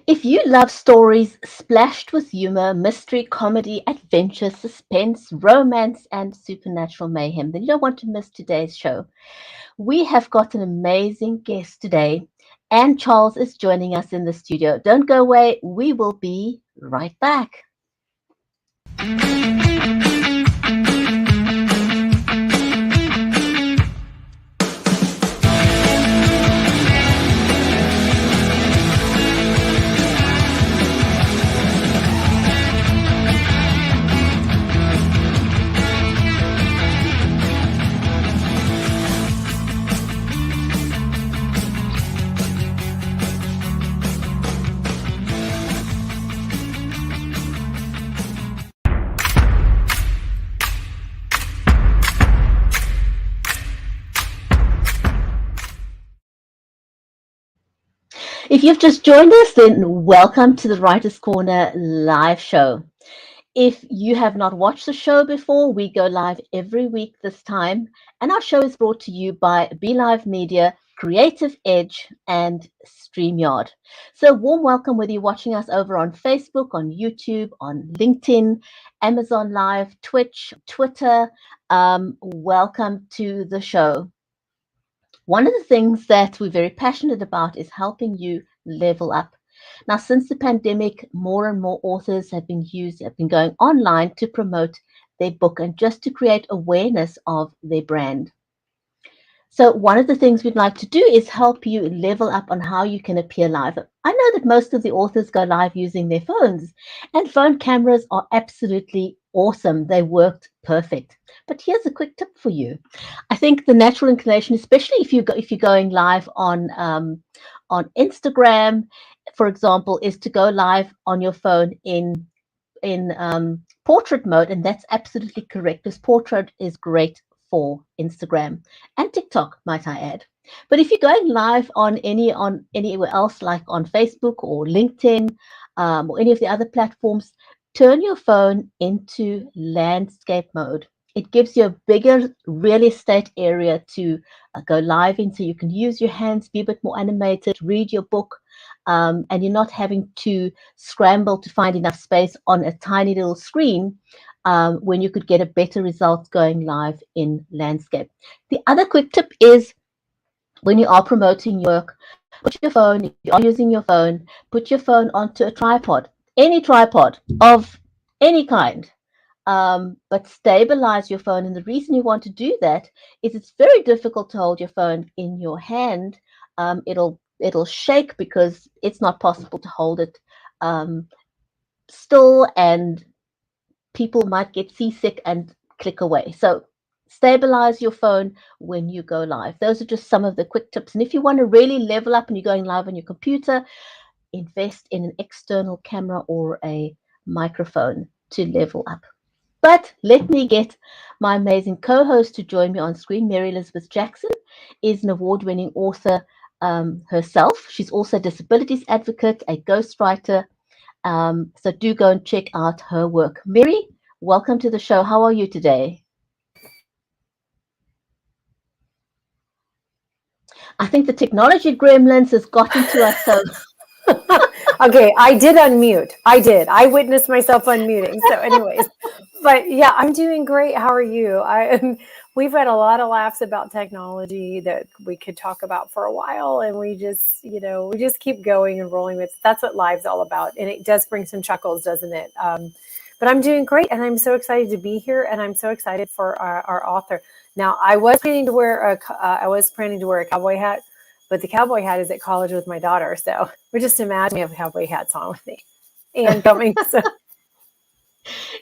If you love stories splashed with humor, mystery, comedy, adventure, suspense, romance, and supernatural mayhem, then you don't want to miss today's show. We have got an amazing guest today, and Charles is joining us in the studio. Don't go away, we will be right back. If you've just joined us, then welcome to the Writers Corner live show. If you have not watched the show before, we go live every week this time, and our show is brought to you by Be Live Media, Creative Edge, and StreamYard. So, warm welcome whether you're watching us over on Facebook, on YouTube, on LinkedIn, Amazon Live, Twitch, Twitter. Welcome to the show. One of the things that we're very passionate about is helping you level up. Now, since the pandemic, more and more authors have been going online to promote their book and just to create awareness of their brand. So one of the things we'd like to do is help you level up on how you can appear live. I know that most of the authors go live using their phones, and phone cameras are absolutely awesome. They worked perfect. But here's a quick tip for you. I think the natural inclination, especially if you're going live on Instagram, for example, is to go live on your phone in portrait mode, and that's absolutely correct. This portrait is great for Instagram and TikTok, might I add. But if you're going live on anywhere else, like on Facebook or LinkedIn or any of the other platforms, turn your phone into landscape mode. It gives you a bigger real estate area to go live in, so you can use your hands, be a bit more animated, read your book, and you're not having to scramble to find enough space on a tiny little screen when you could get a better result going live in landscape. The other quick tip is when you are promoting your work, put your phone, if you are using your phone, put your phone onto a tripod, any tripod of any kind. But stabilize your phone. And the reason you want to do that is it's very difficult to hold your phone in your hand. It'll shake because it's not possible to hold it still, and people might get seasick and click away. So stabilize your phone when you go live. Those are just some of the quick tips. And if you want to really level up and you're going live on your computer, invest in an external camera or a microphone to level up. But let me get my amazing co-host to join me on screen. Mary Elizabeth Jackson is an award-winning author herself. She's also a disabilities advocate, a ghostwriter. So do go and check out her work. Mary, welcome to the show. How are you today? I think the technology gremlins has gotten to us. So Okay, I did unmute. I did. I witnessed myself unmuting. So, anyways, but yeah, I'm doing great. How are you? We've had a lot of laughs about technology that we could talk about for a while, and we just keep going and rolling with. That's what live's all about, and it does bring some chuckles, doesn't it? But I'm doing great, and I'm so excited to be here, and I'm so excited for our author. Now, I was planning to wear a cowboy hat. But the cowboy hat is at college with my daughter. So we're just imagining we have cowboy hats on with me and coming. So.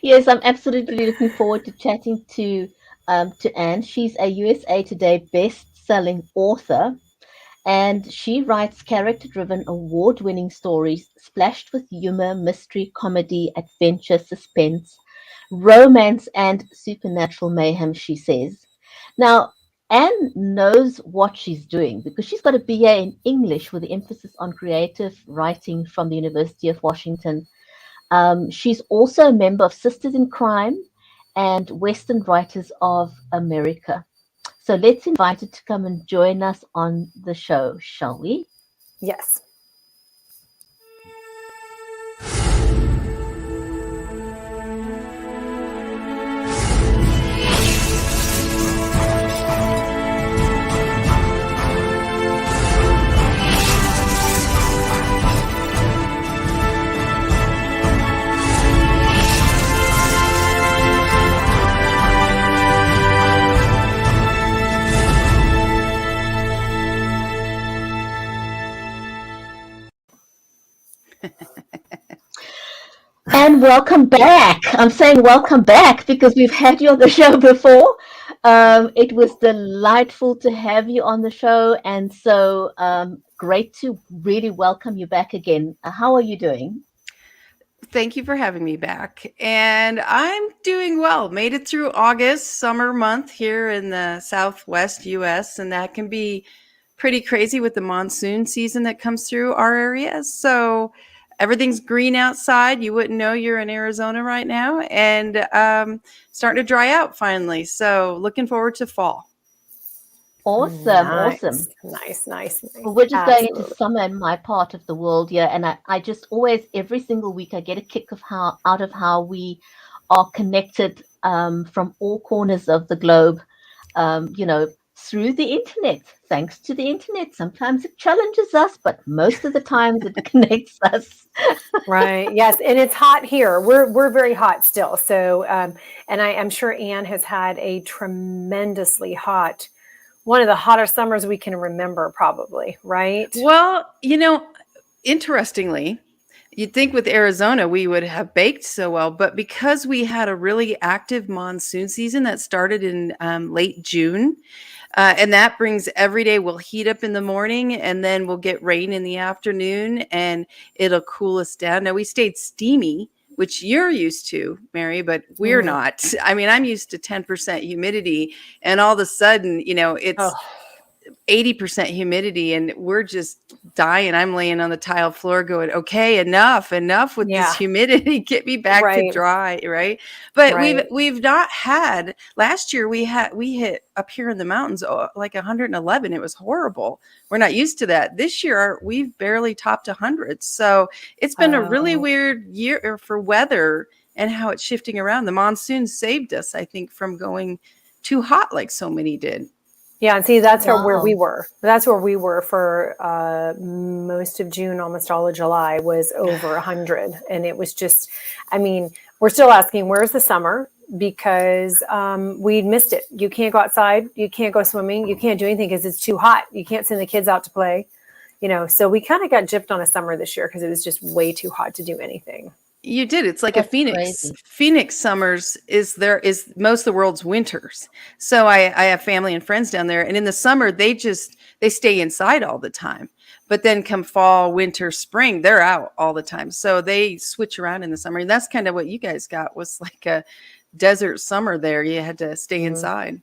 Yes, I'm absolutely looking forward to chatting to Anne. She's a USA Today Bestselling author, and she writes character-driven, award-winning stories splashed with humor, mystery, comedy, adventure, suspense, romance, and supernatural mayhem, she says. Now, Anne knows what she's doing because she's got a BA in English with the emphasis on creative writing from the University of Washington. She's also a member of Sisters in Crime and Western Writers of America. So let's invite her to come and join us on the show, shall we? Yes. And welcome back. I'm saying welcome back because we've had you on the show before. It was delightful to have you on the show, and so great to really welcome you back again. How are you doing? Thank you for having me back. And I'm doing well. Made it through August, summer month here in the Southwest US, and that can be pretty crazy with the monsoon season that comes through our area. So everything's green outside. You wouldn't know you're in Arizona right now, and starting to dry out finally. So looking forward to fall. Awesome, Nice, awesome. nice. Well, we're just going into Absolutely. summer in my part of the world, yeah, and I just always, every single week, I get a kick of how out of how we are connected from all corners of the globe, you know, through the internet. Thanks to the internet, sometimes it challenges us, but most of the times it connects us. Right. Yes, and it's hot here. We're very hot still. So, and I'm sure Anne has had a tremendously hot, one of the hottest summers we can remember, probably. Right. Well, interestingly, you'd think with Arizona we would have baked so well, but because we had a really active monsoon season that started in late June, and that brings every day we'll heat up in the morning and then we'll get rain in the afternoon and it'll cool us down. Now we stayed steamy, which you're used to, Mary, but we're Mhm. not. I mean, I'm used to 10% humidity, and all of a sudden, it's Oh, 80% humidity and we're just dying. I'm laying on the tile floor going, okay, enough with this yeah. humidity. Get me back to Right. dry, right? But we've Right. we've not had last year we hit up here in the mountains like 111. It was horrible. We're not used to that. This year we've barely topped 100. So it's been a really Oh, weird year for weather and how it's shifting around. The monsoon saved us, I think, from going too hot like so many did. yeah. And see, where we Wow. were. That's where we were for most of June, almost all of July was over 100, and it was just. I mean, we're still asking where's the summer because we missed it. You can't go outside. You can't go swimming. You can't do anything because it's too hot. You can't send the kids out to play. So we kind of got gypped on a summer this year because it was just way too hot to do anything. You did. It's like a That's phoenix. crazy. Phoenix summers is most of the world's winters. So I have family and friends down there, and in the summer they stay inside all the time. But then come fall, winter, spring, they're out all the time. So they switch around in the summer. And that's kind of what you guys got was like a desert summer there. You had to stay Mm, inside.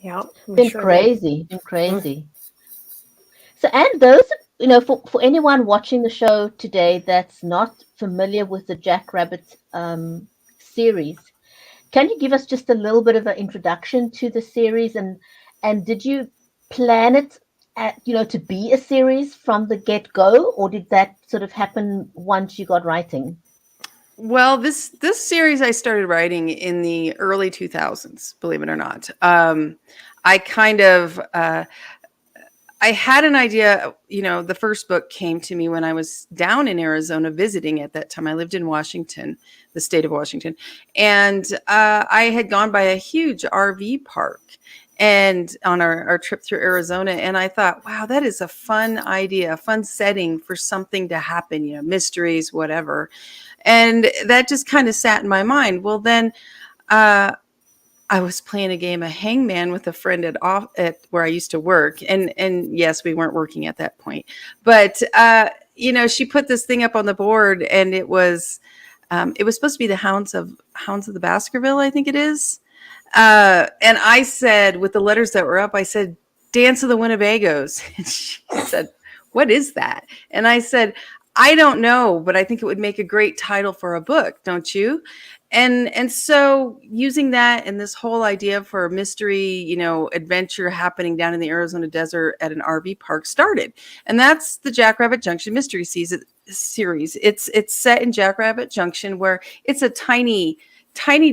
yeah, we Been sure did. crazy, been Mm. crazy. So, and those, for anyone watching the show today that's not familiar with the Jackrabbit series, can you give us just a little bit of an introduction to the series, and did you plan it to be a series from the get-go, or did that sort of happen once you got writing? Well, this series I started writing in the early 2000s, believe it or not. I kind of I had an idea, the first book came to me when I was down in Arizona visiting at that time. I lived in Washington, the state of Washington. And I had gone by a huge RV park and on our trip through Arizona. And I thought, wow, that is a fun idea, a fun setting for something to happen, mysteries, whatever. And that just kind of sat in my mind. Well, then I was playing a game of hangman with a friend at where I used to work. And yes, we weren't working at that point. But she put this thing up on the board and it was supposed to be the Hounds of the Baskerville, I think it is. And I said, with the letters that were up, I said, Dance of the Winnebagos. And she said, what is that? And I said, I don't know, but I think it would make a great title for a book, don't you? And so using that and this whole idea for a mystery, adventure happening down in the Arizona desert at an RV park started. And that's the Jackrabbit Junction mystery series. It's set in Jackrabbit Junction, where it's a tiny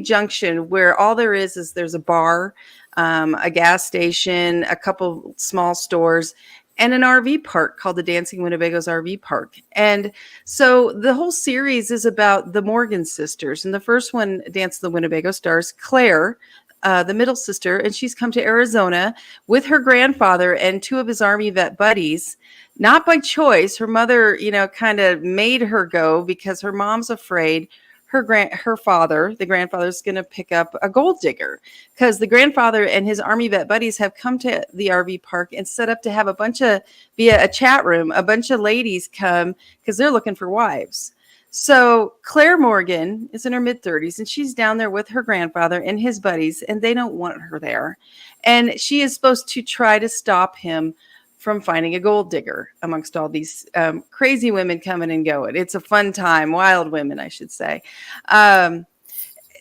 junction where all there is there's a bar, a gas station, a couple small stores, and an RV park called the Dancing Winnebagos RV Park. And so the whole series is about the Morgan sisters. And the first one, Dance of the Winnebago, stars Claire, the middle sister, and she's come to Arizona with her grandfather and 2 of his Army vet buddies, not by choice. Her mother, kind of made her go because her mom's afraid her father, the grandfather, is going to pick up a gold digger, because the grandfather and his Army vet buddies have come to the RV park and set up to have via a chat room, a bunch of ladies come because they're looking for wives. So Claire Morgan is in her mid-30s, and she's down there with her grandfather and his buddies, and they don't want her there. And she is supposed to try to stop him from finding a gold digger amongst all these crazy women coming and going. It's a fun time, wild women, I should say.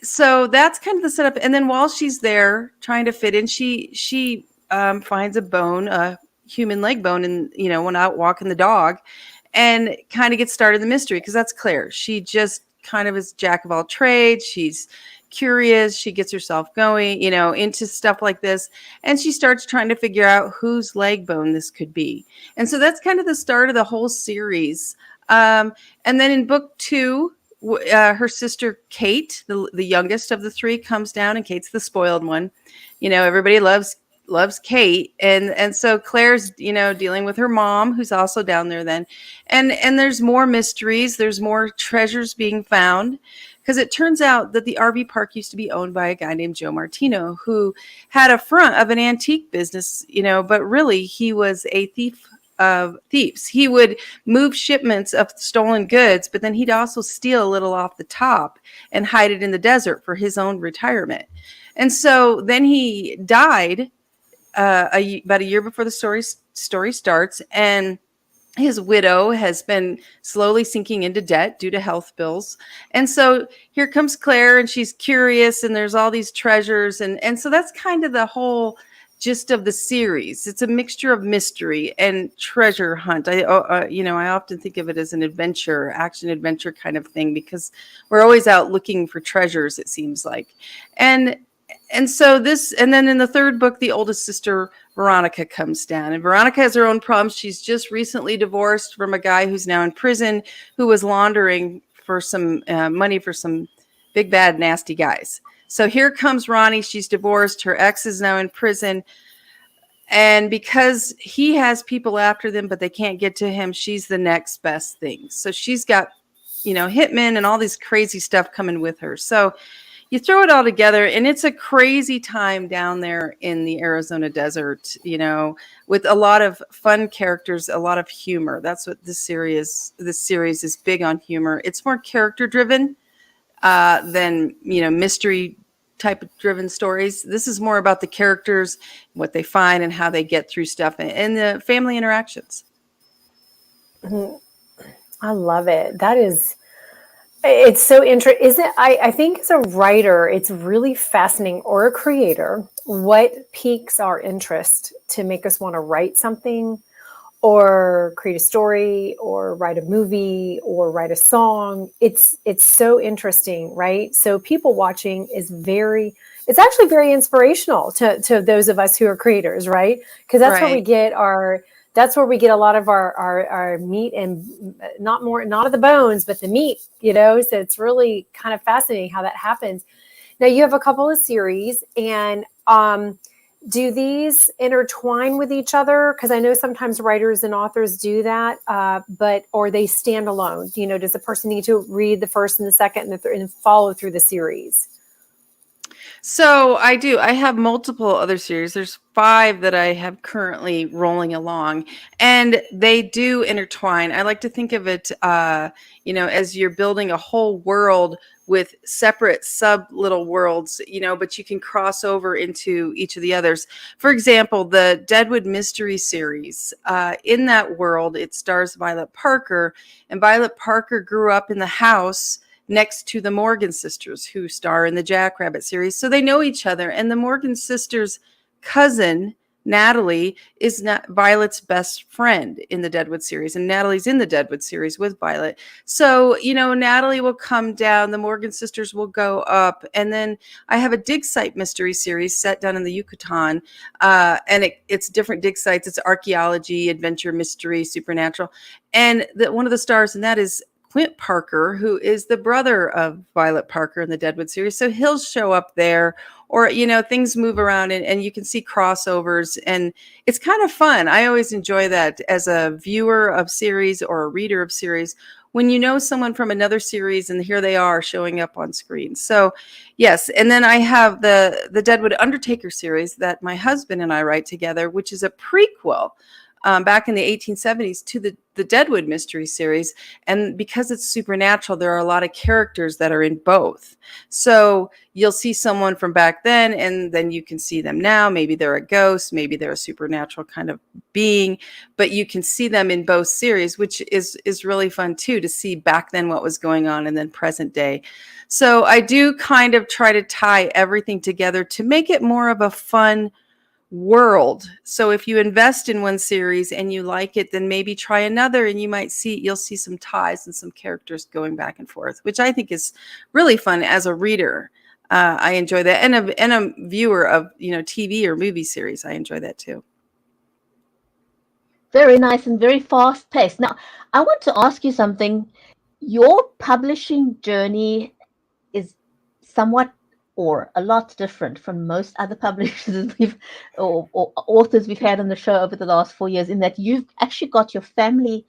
So that's kind of the setup. And then while she's there trying to fit in, she finds a bone, a human leg bone, and when out walking the dog, and kind of gets started in the mystery, because that's Claire. She just kind of is jack of all trades. She's curious. She gets herself going, into stuff like this. And she starts trying to figure out whose leg bone this could be. And so that's kind of the start of the whole series. And then in book 2, her sister Kate, the youngest of the 3, comes down, and Kate's the spoiled one. Everybody loves Kate. And so Claire's, dealing with her mom, who's also down there then. And there's more mysteries. There's more treasures being found, because it turns out that the RV park used to be owned by a guy named Joe Martino, who had a front of an antique business, but really he was a thief of thieves. He would move shipments of stolen goods, but then he'd also steal a little off the top and hide it in the desert for his own retirement. And so then he died about a year before the story starts, and his widow has been slowly sinking into debt due to health bills. And so here comes Claire, and she's curious, and there's all these treasures. And so that's kind of the whole gist of the series. It's a mixture of mystery and treasure hunt. I often think of it as an action adventure kind of thing, because we're always out looking for treasures, it seems like. And so then in the 3rd book, the oldest sister, Veronica, comes down, and Veronica has her own problems. She's just recently divorced from a guy who's now in prison, who was laundering for some money for some big, bad, nasty guys. So here comes Ronnie. She's divorced. Her ex is now in prison. And because he has people after them, but they can't get to him, she's the next best thing. So she's got, hitmen and all this crazy stuff coming with her. So you throw it all together, and it's a crazy time down there in the Arizona desert, with a lot of fun characters, a lot of humor. That's what this series is big on humor. It's more character driven than, mystery type driven stories. This is more about the characters, what they find, and how they get through stuff, and the family interactions. I love it. It's so interesting. I think as a writer, it's really fascinating, or a creator, what piques our interest to make us want to write something, or create a story, or write a movie, or write a song. It's so interesting, right? So people watching it's actually very inspirational to those of us who are creators, right? Because that's where we get a lot of our meat, and not of the bones, but the meat, so it's really kind of fascinating how that happens. Now you have a couple of series, and do these intertwine with each other? Because I know sometimes writers and authors do that, or they stand alone. Does the person need to read the first and the second and follow through the series? So I do. I have multiple other series. There's 5 that I have currently rolling along, and they do intertwine. I like to think of it, as you're building a whole world with separate sub little worlds, but you can cross over into each of the others. For example, the Deadwood Mystery series, in that world, it stars Violet Parker, and Violet Parker grew up in the house next to the Morgan sisters, who star in the Jackrabbit series. So they know each other. And the Morgan sisters' cousin, Natalie, is Violet's best friend in the Deadwood series. And Natalie's in the Deadwood series with Violet. So, Natalie will come down, the Morgan sisters will go up. And then I have a dig site mystery series set down in the Yucatan. And it's different dig sites. It's archaeology, adventure, mystery, supernatural. And one of the stars in that is Quint Parker, who is the brother of Violet Parker in the Deadwood series. So he'll show up there, or, things move around and you can see crossovers, and it's kind of fun. I always enjoy that as a viewer of series or a reader of series, when you know someone from another series and here they are showing up on screen. So yes. And then I have the Deadwood Undertaker series that my husband and I write together, which is a prequel back in the 1870s to the Deadwood Mystery Series. And because it's supernatural, there are a lot of characters that are in both. So you'll see someone from back then, and then you can see them now. Maybe they're a ghost, maybe they're a supernatural kind of being, but you can see them in both series, which is really fun too, to see back then what was going on and then present day. So I do kind of try to tie everything together to make it more of a fun world. So if you invest in one series and you like it, then maybe try another, and you'll see some ties and some characters going back and forth, which I think is really fun as a reader. I enjoy that, and a viewer of TV or movie series. I enjoy that too. Very nice and very fast paced. Now, I want to ask you something. Your publishing journey is somewhat or a lot different from most other publishers or authors we've had on the show over the last 4 years, in that you've actually got your family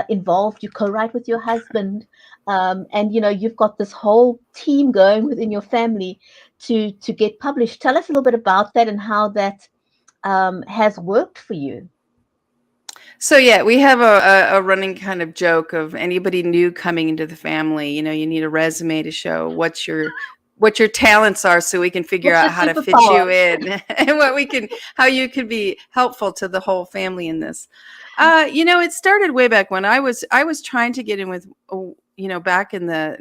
involved. You co-write with your husband, and you've got this whole team going within your family to get published. Tell us a little bit about that and how that has worked for you. So yeah, we have a running kind of joke of anybody new coming into the family, you need a resume to show what your talents are, so we can figure out how to fit you in and how you can be helpful to the whole family in this. It started way back when I was trying to get in with, back in the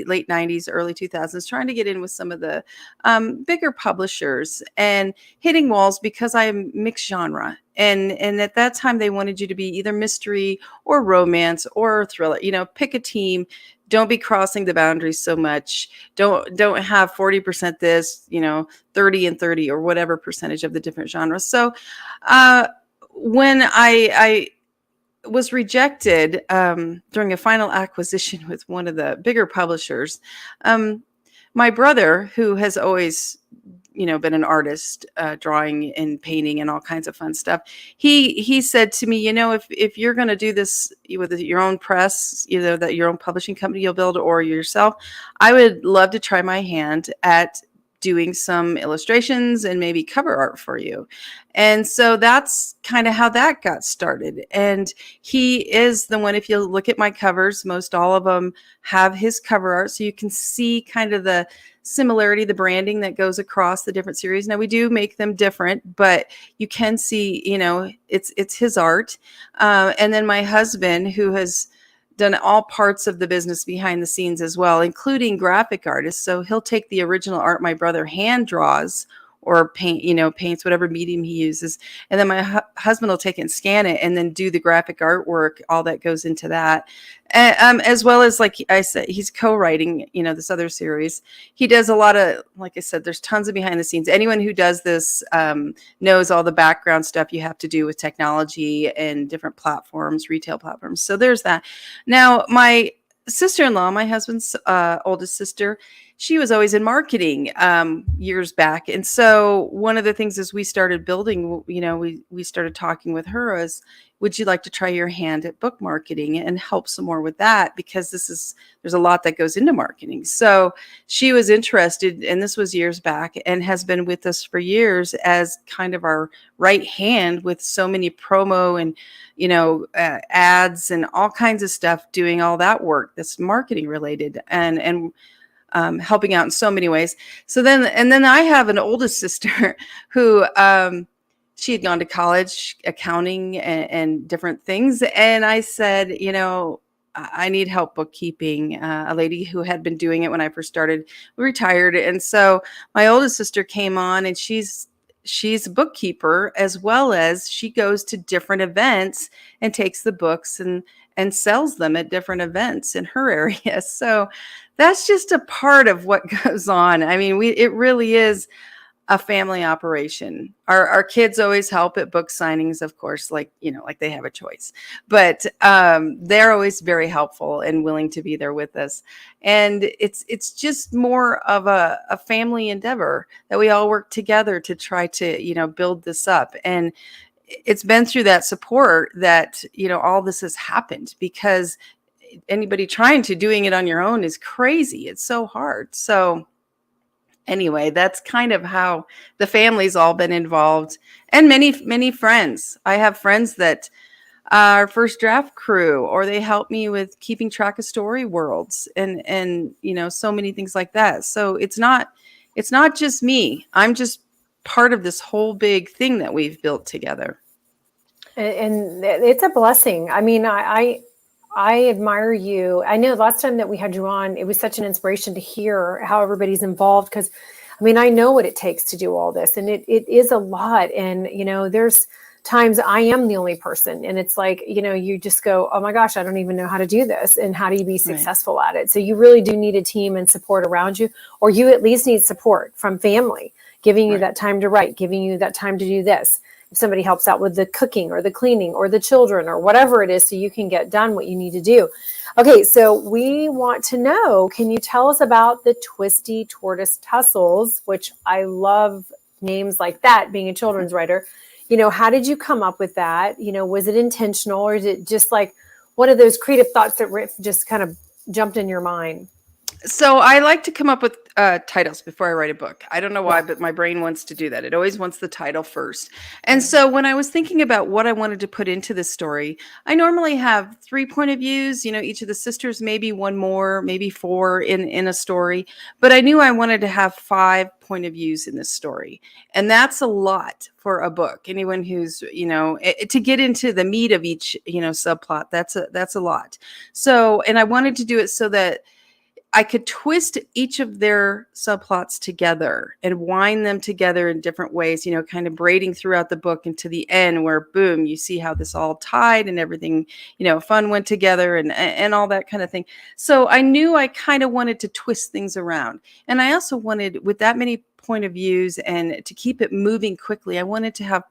late 90s, early 2000s, trying to get in with some of the bigger publishers, and hitting walls because I'm mixed genre. And at that time, they wanted you to be either mystery or romance or thriller. Pick a team. Don't be crossing the boundaries so much. Don't have 40% this, 30 and 30 or whatever percentage of the different genres. So when I was rejected during a final acquisition with one of the bigger publishers, my brother, who has always been an artist, drawing and painting and all kinds of fun stuff, he said to me, if you're going to do this with your own press, either that your own publishing company you'll build or yourself, I would love to try my hand at doing some illustrations and maybe cover art for you. And so that's kind of how that got started. And he is the one, if you look at my covers, most all of them have his cover art. So you can see kind of the similarity, the branding that goes across the different series. Now we do make them different, but you can see, it's his art. And then my husband, who has done all parts of the business behind the scenes as well, including graphic artists. So he'll take the original art my brother hand draws or paints, whatever medium he uses. And then my husband will take it and scan it and then do the graphic artwork, all that goes into that. As well as, like I said, he's co-writing, this other series. He does a lot of, like I said, there's tons of behind the scenes. Anyone who does this knows all the background stuff you have to do with technology and different platforms, retail platforms. So there's that. Now, my sister-in-law, my husband's oldest sister, she was always in marketing years back. And so one of the things as we started building, we started talking with her as, would you like to try your hand at book marketing and help some more with that? Because there's a lot that goes into marketing. So she was interested, and this was years back, and has been with us for years as kind of our right hand with so many promo and, ads and all kinds of stuff, doing all that work that's marketing related and helping out in so many ways. So then I have an oldest sister who, she had gone to college, accounting and different things. And I said, I need help bookkeeping. A lady who had been doing it when I first started retired. And so my oldest sister came on, and she's a bookkeeper, as well as she goes to different events and takes the books and sells them at different events in her area. So that's just a part of what goes on. I mean, it really is a family operation. Our kids always help at book signings, of course, like they have a choice, but they're always very helpful and willing to be there with us. And it's just more of a family endeavor that we all work together to try to, build this up. And it's been through that support that, all this has happened, because anybody trying to doing it on your own is crazy. It's so hard. So anyway, that's kind of how the family's all been involved, and many, many friends. I have friends that are first draft crew, or they help me with keeping track of story worlds and so many things like that. So it's not just me. I'm just part of this whole big thing that we've built together. And it's a blessing. I mean, I admire you. I know last time that we had you on, it was such an inspiration to hear how everybody's involved, because I mean, I know what it takes to do all this, and it is a lot. And, there's times I am the only person, and it's like, you just go, oh my gosh, I don't even know how to do this. And how do you be successful at it? So you really do need a team and support around you, or you at least need support from family, giving you that time to write, giving you that time to do this. If somebody helps out with the cooking or the cleaning or the children or whatever it is, so you can get done what you need to do. Okay, so we want to know, can you tell us about the Twisty Tortoise Tussles, which I love names like that, being a children's writer. How did you come up with that? Was it intentional, or is it just like one of those creative thoughts that just kind of jumped in your mind? So I like to come up with titles before I write a book. I don't know why, but my brain wants to do that. It always wants the title first. And so when I was thinking about what I wanted to put into this story, I normally have 3 point of views, each of the sisters, maybe one more, maybe 4 in a story. But I knew I wanted to have 5 point of views in this story. And that's a lot for a book. Anyone who's, to get into the meat of each, subplot, that's a lot. So, and I wanted to do it so that I could twist each of their subplots together and wind them together in different ways, kind of braiding throughout the book into the end where, boom, you see how this all tied and everything, fun went together and all that kind of thing. So I knew I kind of wanted to twist things around. And I also wanted, with that many point of views and to keep it moving quickly, I wanted to have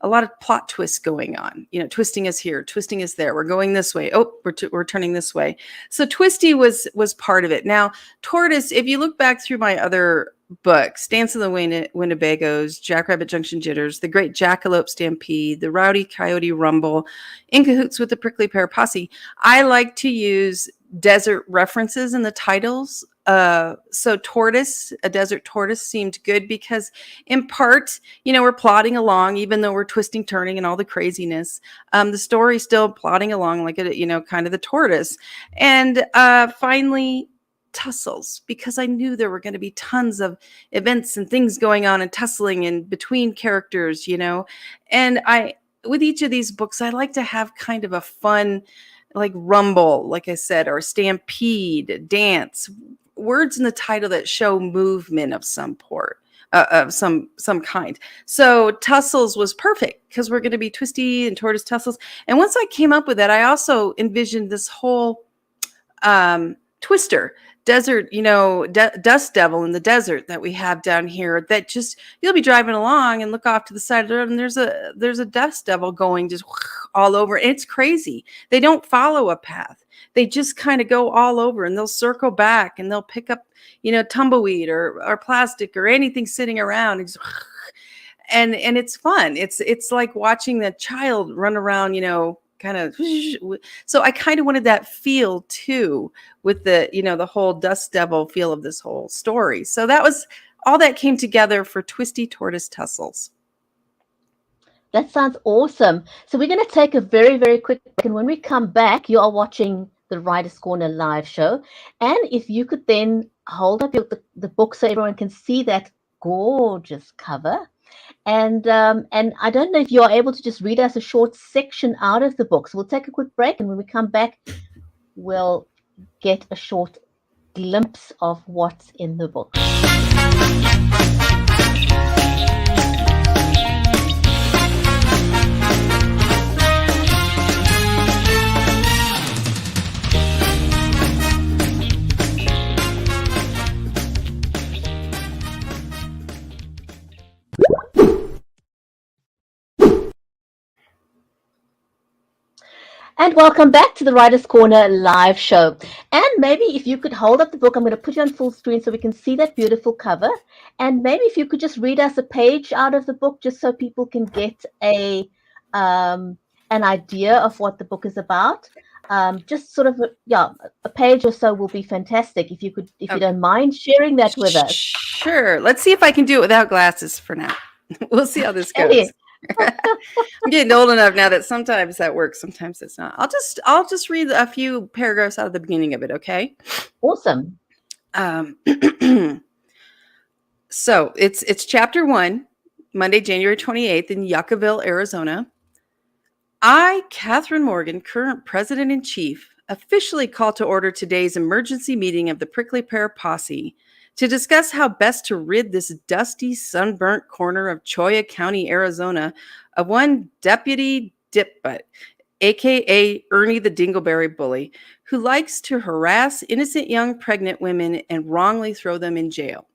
a lot of plot twists going on, twisting us here, twisting us there. We're going this way. Oh, we're turning this way. So Twisty was part of it. Now, Tortoise, if you look back through my other books, Dance of the Winnebagos, Jackrabbit Junction Jitters, The Great Jackalope Stampede, The Rowdy Coyote Rumble, In Cahoots with the Prickly Pear Posse, I like to use desert references in the titles. So tortoise, a desert tortoise, seemed good because in part, we're plodding along, even though we're twisting, turning and all the craziness. The story's still plodding along like kind of the tortoise. And finally, tussles, because I knew there were going to be tons of events and things going on and tussling in between characters, and with each of these books, I like to have kind of a fun, like rumble, like I said, or stampede, dance, words in the title that show movement of some kind. So tussles was perfect because we're going to be Twisty and Tortoise Tussles. And once I came up with that, I also envisioned this whole twister desert, dust devil in the desert that we have down here, that just, you'll be driving along and look off to the side of the road and there's a dust devil going just all over. And it's crazy. They don't follow a path. They just kind of go all over, and they'll circle back and they'll pick up, tumbleweed or plastic or anything sitting around. And it's fun. It's like watching the child run around, kind of. So I kind of wanted that feel too, with the, the whole dust devil feel of this whole story. So that was all that came together for Twisty Tortoise Tussles. That sounds awesome. So we're going to take a very, very quick break. And when we come back, you are watching the Writer's Corner live show. And if you could then hold up the book so everyone can see that gorgeous cover. And I don't know if you are able to just read us a short section out of the book. So we'll take a quick break. And when we come back, we'll get a short glimpse of what's in the book. And welcome back to the Writer's Corner live show. And maybe if you could hold up the book, I'm going to put you on full screen so we can see that beautiful cover. And maybe if you could just read us a page out of the book, just so people can get an idea of what the book is about. Just sort of, a page or so will be fantastic. If you could, if you don't mind sharing that with us. Sure. Let's see if I can do it without glasses for now. We'll see how this goes. I'm getting old enough now that sometimes that works, sometimes it's not. I'll just read a few paragraphs out of the beginning of it, okay? Awesome. So it's chapter 1, Monday, January 28th in Yuccaville, Arizona. I, Catherine Morgan, current president-in-chief, officially call to order today's emergency meeting of the Prickly Pear Posse to discuss how best to rid this dusty, sunburnt corner of Cholla County, Arizona, of one Deputy Dipbutt, aka Ernie the Dingleberry Bully, who likes to harass innocent young pregnant women and wrongly throw them in jail.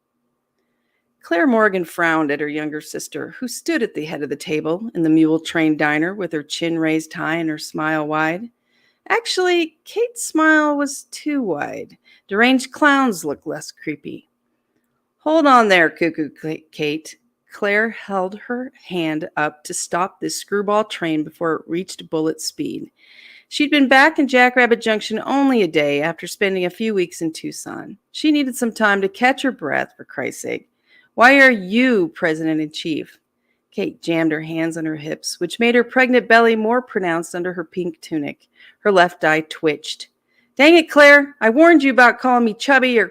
Claire Morgan frowned at her younger sister, who stood at the head of the table in the mule train diner with her chin raised high and her smile wide. Actually, Kate's smile was too wide. Deranged clowns looked less creepy. Hold on there, Cuckoo Kate. Claire held her hand up to stop this screwball train before it reached bullet speed. She'd been back in Jackrabbit Junction only a day after spending a few weeks in Tucson. She needed some time to catch her breath, for Christ's sake. Why are you president-in-chief? Kate jammed her hands on her hips, which made her pregnant belly more pronounced under her pink tunic. Her left eye twitched. Dang it, Claire. I warned you about calling me chubby or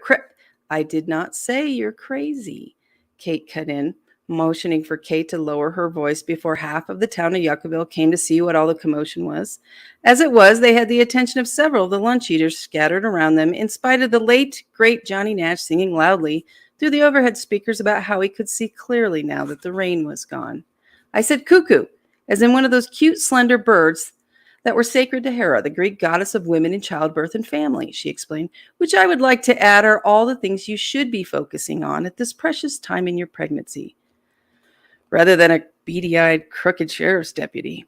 I did not say you're crazy, Kate cut in, motioning for Kate to lower her voice before half of the town of Yuccaville came to see what all the commotion was. As it was, they had the attention of several of the lunch eaters scattered around them, in spite of the late, great Johnny Nash singing loudly through the overhead speakers about how he could see clearly now that the rain was gone. I said cuckoo, as in one of those cute, slender birds that were sacred to Hera, the Greek goddess of women in childbirth and family, she explained, which I would like to add are all the things you should be focusing on at this precious time in your pregnancy, rather than a beady-eyed, crooked sheriff's deputy.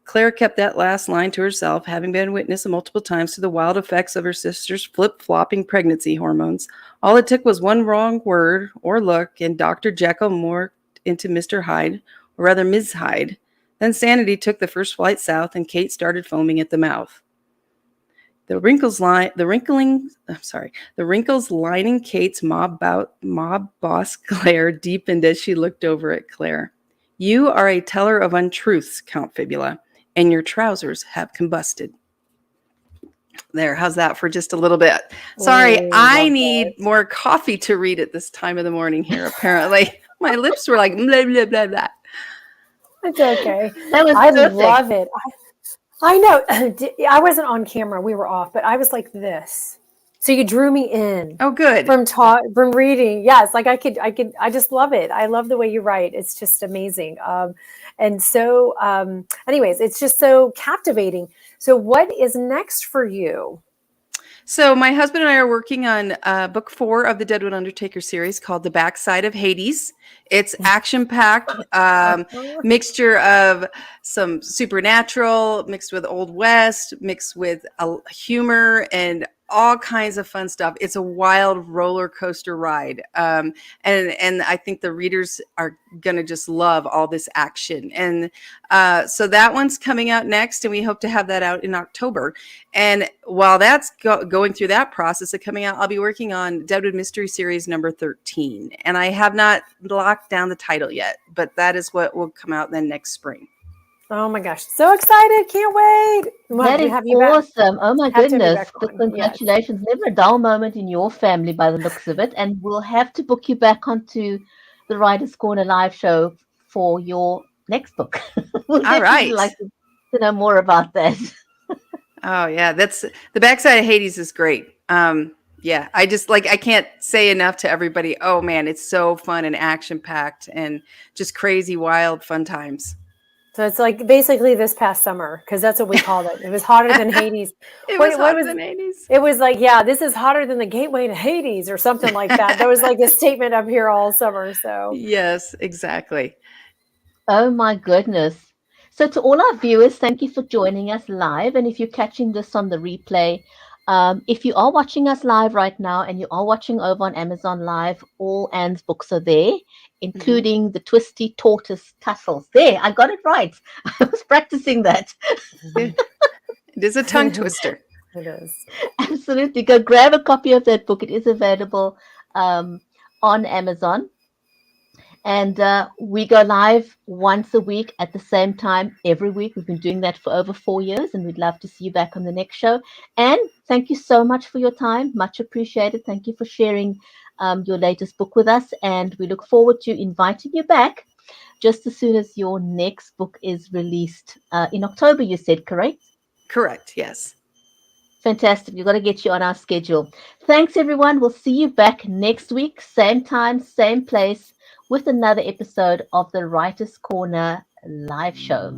Claire kept that last line to herself, having been witness multiple times to the wild effects of her sister's flip-flopping pregnancy hormones. All it took was one wrong word or look, and Dr. Jekyll morphed into Mr. Hyde, or rather Ms. Hyde. Then sanity took the first flight south, and Kate started foaming at the mouth. The wrinkles lining Kate's mob boss glare deepened as she looked over at Claire. You are a teller of untruths, Count Fibula, and your trousers have combusted. There, how's that for just a little bit? Sorry, I need more coffee to read at this time of the morning here, apparently. My lips were like blah, blah, blah, blah. It's okay. I love it. I know. I wasn't on camera. We were off, but I was like this. So you drew me in. Oh, good. From reading. Yes. Like I just love it. I love the way you write. It's just amazing. And so, anyways, it's just so captivating. So what is next for you? So my husband and I are working on book 4 of the Deadwood Undertaker series called The Backside of Hades. It's action-packed, mixture of some supernatural, mixed with Old West, mixed with humor and all kinds of fun stuff. It's a wild roller coaster ride. And I think the readers are going to just love all this action. And so that one's coming out next, and we hope to have that out in October. And while that's going through that process of coming out, I'll be working on Deadwood Mystery Series number 13. And I have not locked down the title yet, but that is what will come out then next spring. Oh my gosh, so excited. Can't wait. That is awesome. Oh my goodness. Congratulations. Yes. Never a dull moment in your family by the looks of it. And we'll have to book you back onto the Writer's Corner live show for your next book. We'll all right. Like to know more about that. Oh yeah, that's The Backside of Hades is great. Yeah, I can't say enough to everybody. Oh man, it's so fun and action packed and just crazy, wild, fun times. So it's like basically this past summer, because that's what we called it. It was hotter than Hades. It was hotter than Hades. It was like, yeah, this is hotter than the gateway to Hades or something like that. That was like a statement up here all summer. So yes, exactly. Oh my goodness. So to all our viewers, thank you for joining us live. And if you're catching this on the replay, if you are watching us live right now and you are watching over on Amazon Live, all Anne's books are there, including the Twisty Tortoise Tussles. There, I got it right. I was practicing that. It is a tongue twister. It is. Absolutely. Go grab a copy of that book. It is available on Amazon. And we go live once a week at the same time every week. We've been doing that for over 4 years, and we'd love to see you back on the next show. And thank you so much for your time. Much appreciated. Thank you for sharing your latest book with us. And we look forward to inviting you back just as soon as your next book is released in October, you said, correct? Correct. Yes. Fantastic. We've got to get you on our schedule. Thanks, everyone. We'll see you back next week, same time, same place, with another episode of the Writer's Corner live show.